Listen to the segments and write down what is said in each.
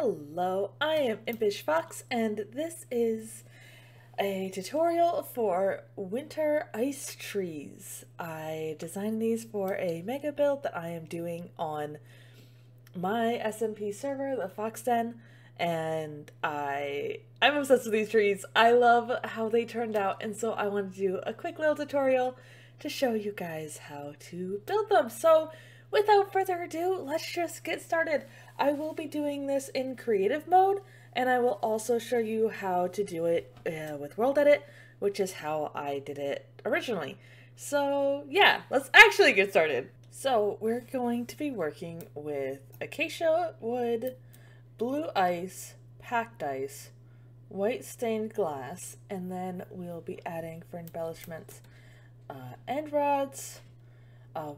Hello, I am Impish Fox, and this is a tutorial for winter ice trees. I designed these for a mega build that I am doing on my SMP server, the Fox Den, and I'm obsessed with these trees. I love how they turned out, and so I wanted to do a quick little tutorial to show you guys how to build them. So without further ado, let's just get started. I will be doing this in creative mode, and I will also show you how to do it with Worldedit, which is how I did it originally. So yeah, let's actually get started. So we're going to be working with acacia wood, blue ice, packed ice, white stained glass, and then we'll be adding for embellishments end rods,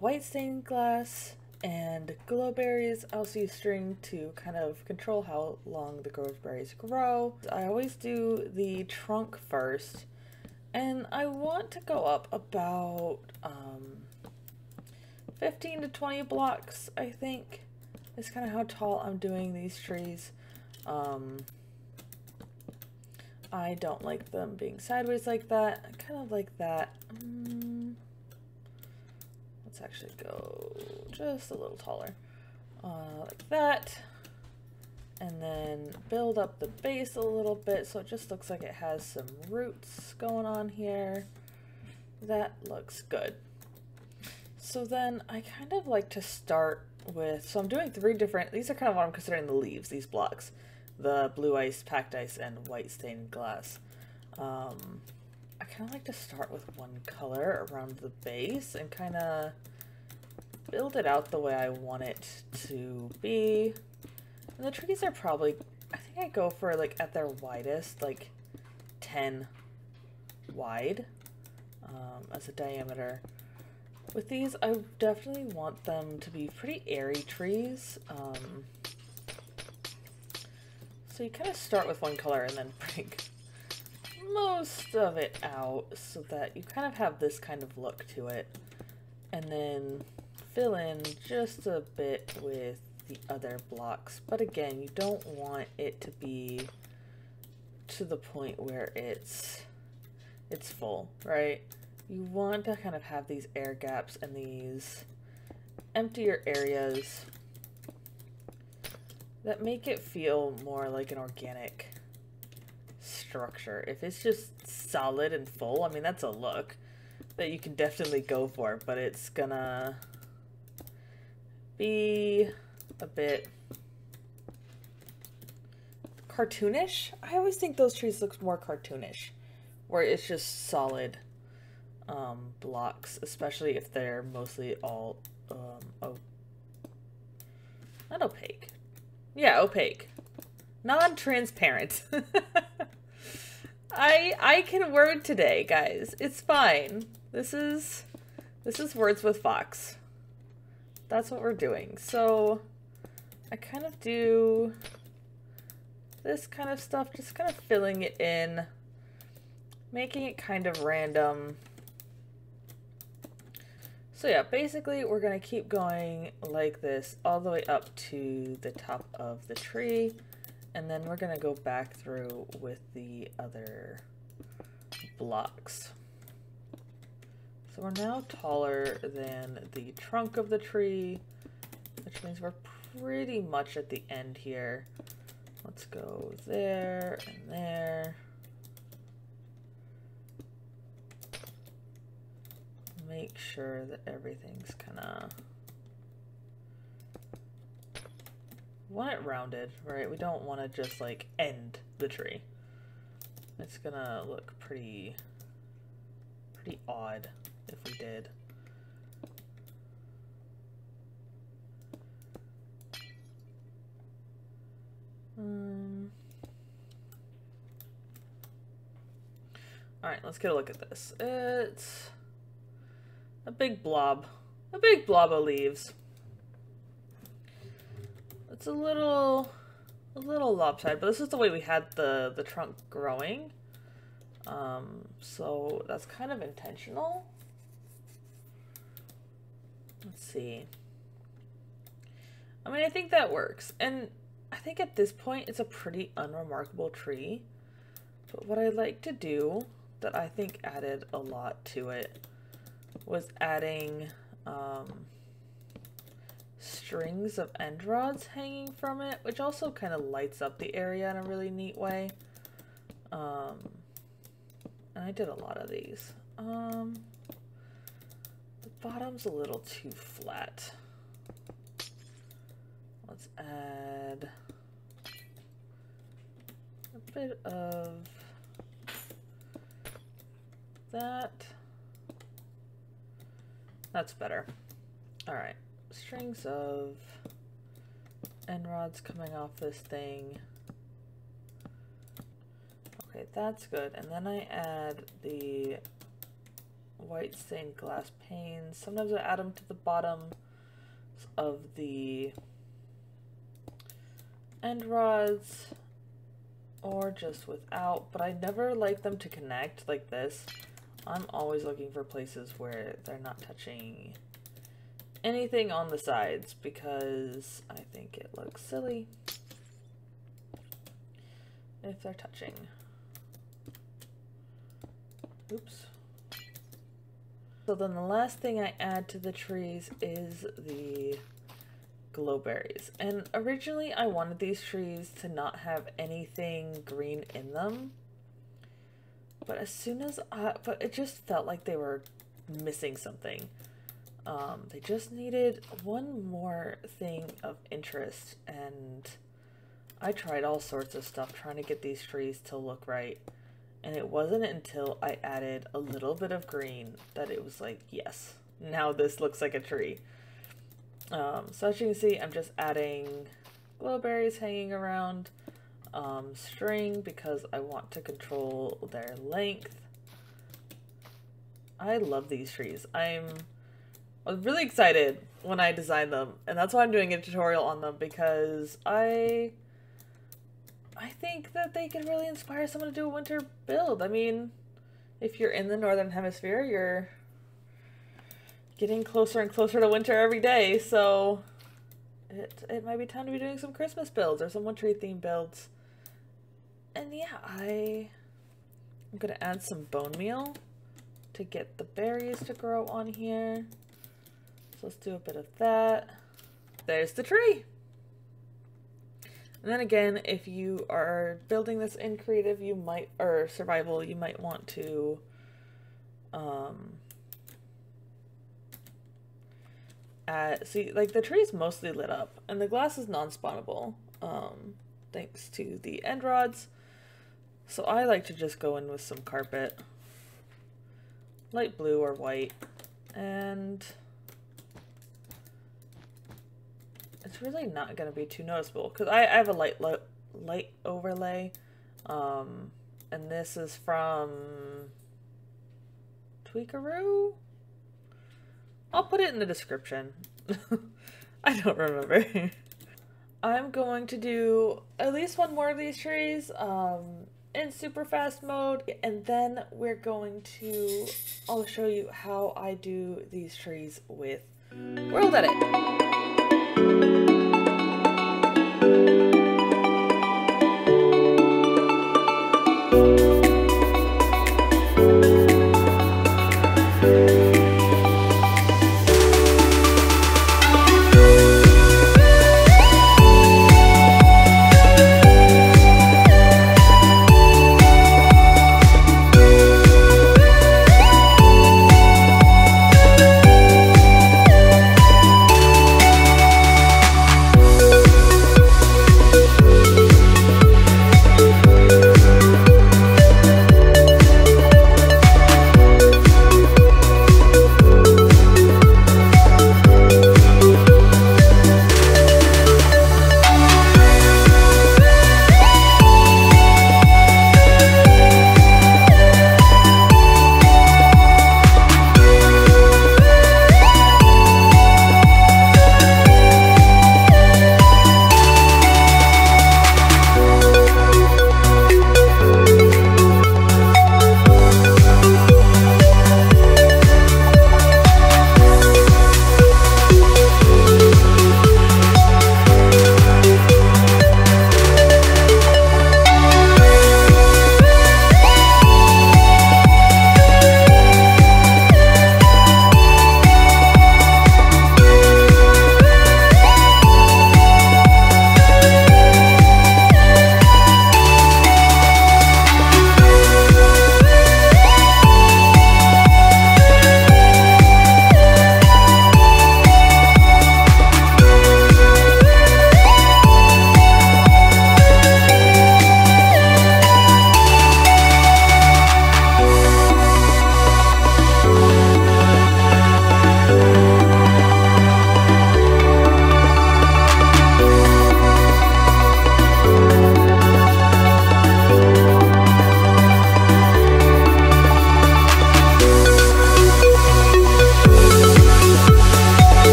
white stained glass, and glowberries. I also use string to kind of control how long the glowberries grow. I always do the trunk first, and I want to go up about 15 to 20 blocks, I think, is kind of how tall I'm doing these trees. I don't like them being sideways like that. I kind of like that. Let's actually go just a little taller, like that, and then build up the base a little bit so it just looks like it has some roots going on here. That looks good. So then I kind of like to start with, so I'm doing three different, these are kind of what I'm considering the leaves, these blocks. The blue ice, packed ice, and white stained glass. I kind of like to start with one color around the base and kind of build it out the way I want it to be. And the trees are probably, I think I go for, like, at their widest, like 10 wide as a diameter. With these, I definitely want them to be pretty airy trees. So you kind of start with one color and then bring most of it out so that you kind of have this kind of look to it. And then fill in just a bit with the other blocks. But again, you don't want it to be to the point where it's full, right? You want to kind of have these air gaps and these emptier areas that make it feel more like an organic structure. If it's just solid and full, I mean, that's a look that you can definitely go for, but it's gonna be a bit cartoonish. I always think those trees look more cartoonish, where it's just solid blocks, especially if they're mostly all not opaque. Yeah, opaque. Non-transparent. I can word today, guys. It's fine. This is Words with Fox. That's what we're doing. So I kind of do this kind of stuff, just kind of filling it in, making it kind of random. So yeah, basically we're going to keep going like this all the way up to the top of the tree, and then we're going to go back through with the other blocks. So we're now taller than the trunk of the tree, which means we're pretty much at the end here. Let's go there and there. Make sure that everything's kind of, want it rounded, right? We don't want to just like end the tree. It's gonna look pretty odd if we did. All right, let's get a look at this. It's a big blob of leaves. It's a little lopsided, but this is the way we had the trunk growing. So that's kind of intentional. Let's see. I mean, I think that works. And I think at this point it's a pretty unremarkable tree. But what I like to do that I think added a lot to it was adding strings of end rods hanging from it, which also kind of lights up the area in a really neat way. And I did a lot of these. The bottom's a little too flat. Let's add a bit of that. That's better. All right, strings of end rods coming off this thing. Okay, that's good. And then I add the white stained glass panes. Sometimes I add them to the bottom of the end rods or just without, but I never like them to connect like this. I'm always looking for places where they're not touching anything on the sides because I think it looks silly if they're touching. Oops. So then the last thing I add to the trees is the glowberries. And originally I wanted these trees to not have anything green in them. But as soon as but it just felt like they were missing something. They just needed one more thing of interest, and I tried all sorts of stuff trying to get these trees to look right. And it wasn't until I added a little bit of green that it was like, yes, now this looks like a tree. So as you can see, I'm just adding glowberries hanging around, string because I want to control their length. I love these trees. I was really excited when I designed them, and that's why I'm doing a tutorial on them, because I think that they can really inspire someone to do a winter build. I mean, if you're in the Northern Hemisphere, you're getting closer and closer to winter every day, so it might be time to be doing some Christmas builds or some wintry themed builds. And yeah, I'm gonna add some bone meal to get the berries to grow on here. So let's do a bit of that. There's the tree. And then again, if you are building this in creative, you might, or survival, you might want to see, like, the tree's mostly lit up and the glass is non-spawnable, thanks to the end rods. So I like to just go in with some carpet, light blue or white, and it's really not going to be too noticeable because I have a light overlay, and this is from Tweakaroo. I'll put it in the description. I don't remember. I'm going to do at least one more of these trees in super fast mode, and then I'll show you how I do these trees with Worldedit.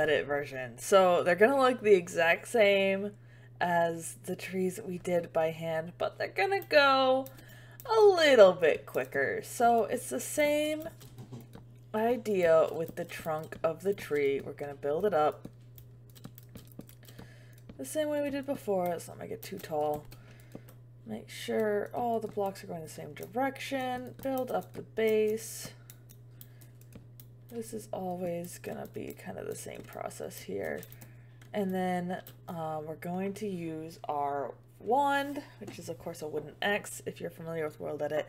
Worldedit version. So they're gonna look the exact same as the trees that we did by hand, but they're gonna go a little bit quicker. So it's the same idea with the trunk of the tree. We're gonna build it up the same way we did before. Let's not make it too tall. Make sure all the blocks are going the same direction. Build up the base. This is always gonna be kind of the same process here. And then we're going to use our wand, which is of course a wooden X if you're familiar with Worldedit.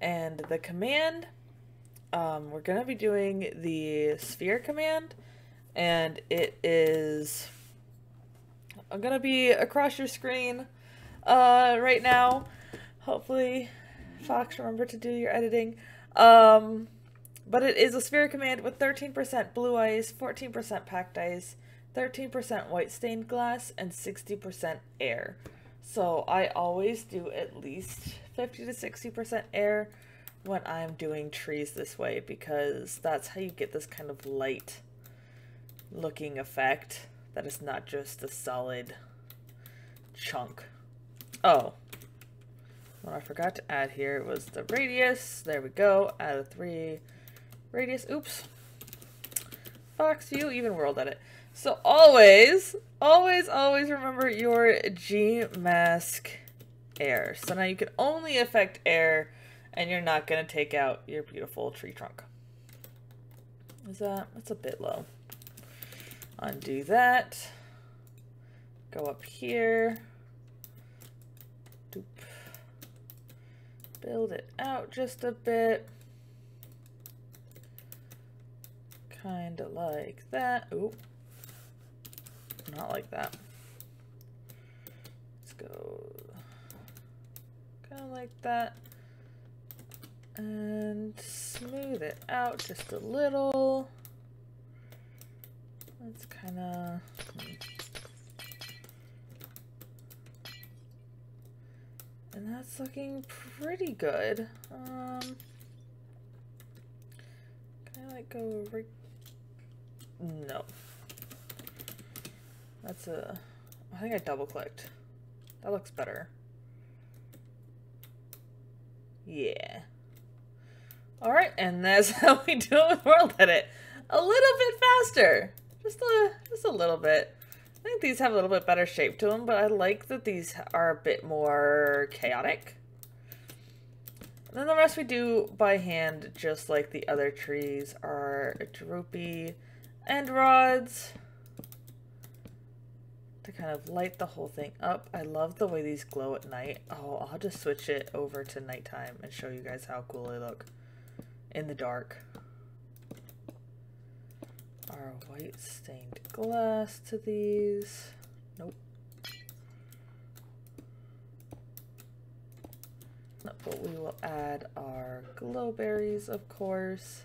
And the command, we're gonna be doing the sphere command, and it is gonna be across your screen right now. Hopefully Fox remember to do your editing. But it is a sphere command with 13% blue ice, 14% packed ice, 13% white stained glass, and 60% air. So I always do at least 50 to 60% air when I'm doing trees this way, because that's how you get this kind of light looking effect that is not just a solid chunk. Oh, what I forgot to add here was the radius. There we go. Add a 3 radius. Oops. Fox, you even Worldedit. So always remember your gmask air. So now you can only affect air, and you're not going to take out your beautiful tree trunk. That's a bit low. Undo that. Go up here. Doop. Build it out just a bit. Kind of like that. Oop. Not like that. Let's go kind of like that. And smooth it out just a little. Let's kind of... And that's looking pretty good. Can I like go right? No. That's a... I think I double clicked. That looks better. Yeah. Alright, and that's how we do it with Worldedit. A little bit faster. Just a little bit. I think these have a little bit better shape to them, but I like that these are a bit more chaotic. And then the rest we do by hand, just like the other trees, are droopy end rods to kind of light the whole thing up. I love the way these glow at night. Oh, I'll just switch it over to nighttime and show you guys how cool they look in the dark. Our white stained glass to these. Nope. But we will add our glow berries, of course.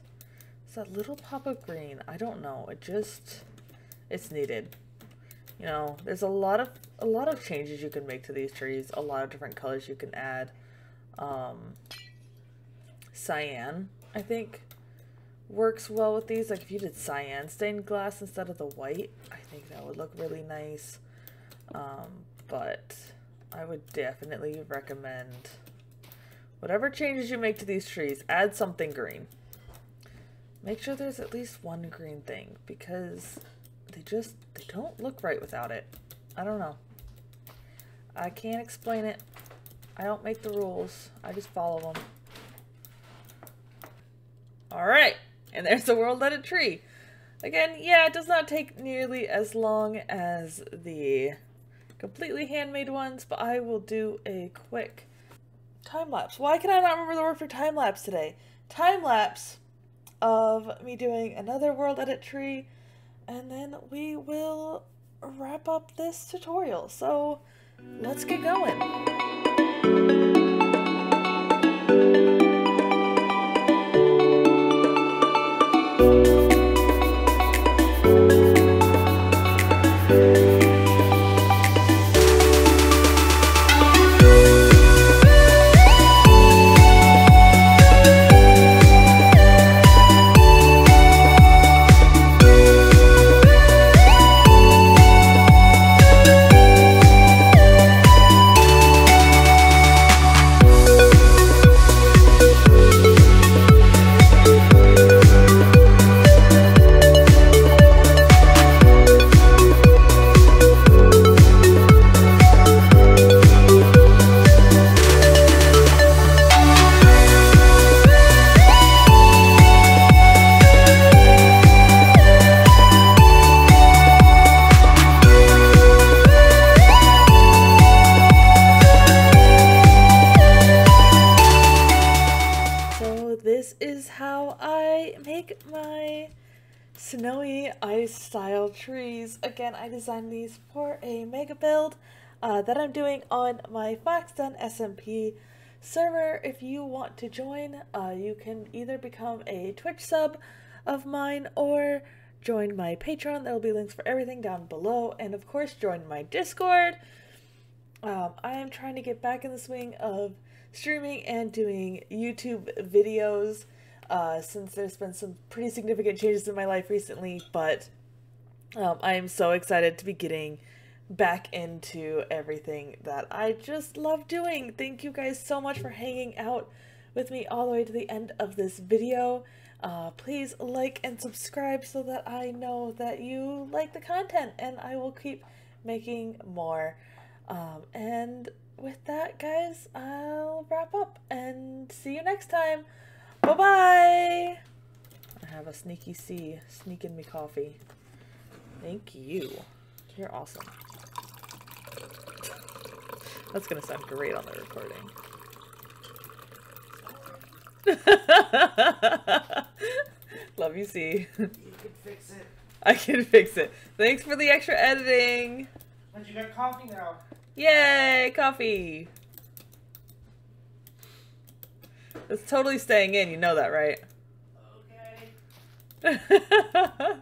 It's that little pop of green. I don't know. It's needed. You know, there's a lot of changes you can make to these trees. A lot of different colors you can add. Cyan, I think, works well with these. Like if you did cyan stained glass instead of the white, I think that would look really nice. But I would definitely recommend whatever changes you make to these trees, add something green. Make sure there's at least one green thing, because they don't look right without it. I don't know. I can't explain it. I don't make the rules. I just follow them. Alright, and there's the Worldedit tree. Again, yeah, it does not take nearly as long as the completely handmade ones, but I will do a quick time-lapse. Why can I not remember the word for time-lapse today? Time-lapse of me doing another Worldedit tree, and then we will wrap up this tutorial. So let's get going. this is how I make my snowy ice style trees. Again, I designed these for a mega build that I'm doing on my Fox Den SMP server. If you want to join, you can either become a Twitch sub of mine or join my Patreon. There will be links for everything down below, and of course join my Discord. I am trying to get back in the swing of streaming and doing YouTube videos since there's been some pretty significant changes in my life recently, but I am so excited to be getting back into everything that I just love doing. Thank you guys so much for hanging out with me all the way to the end of this video. Please like and subscribe so that I know that you like the content, and I will keep making more. And with that, guys, I'll wrap up and see you next time. Bye-bye! I have a sneaky C sneaking me coffee. Thank you. You're awesome. That's gonna sound great on the recording. Love you, C. You can fix it. I can fix it. Thanks for the extra editing. But you got coffee now. Yay, coffee. It's totally staying in, you know that, right? Okay.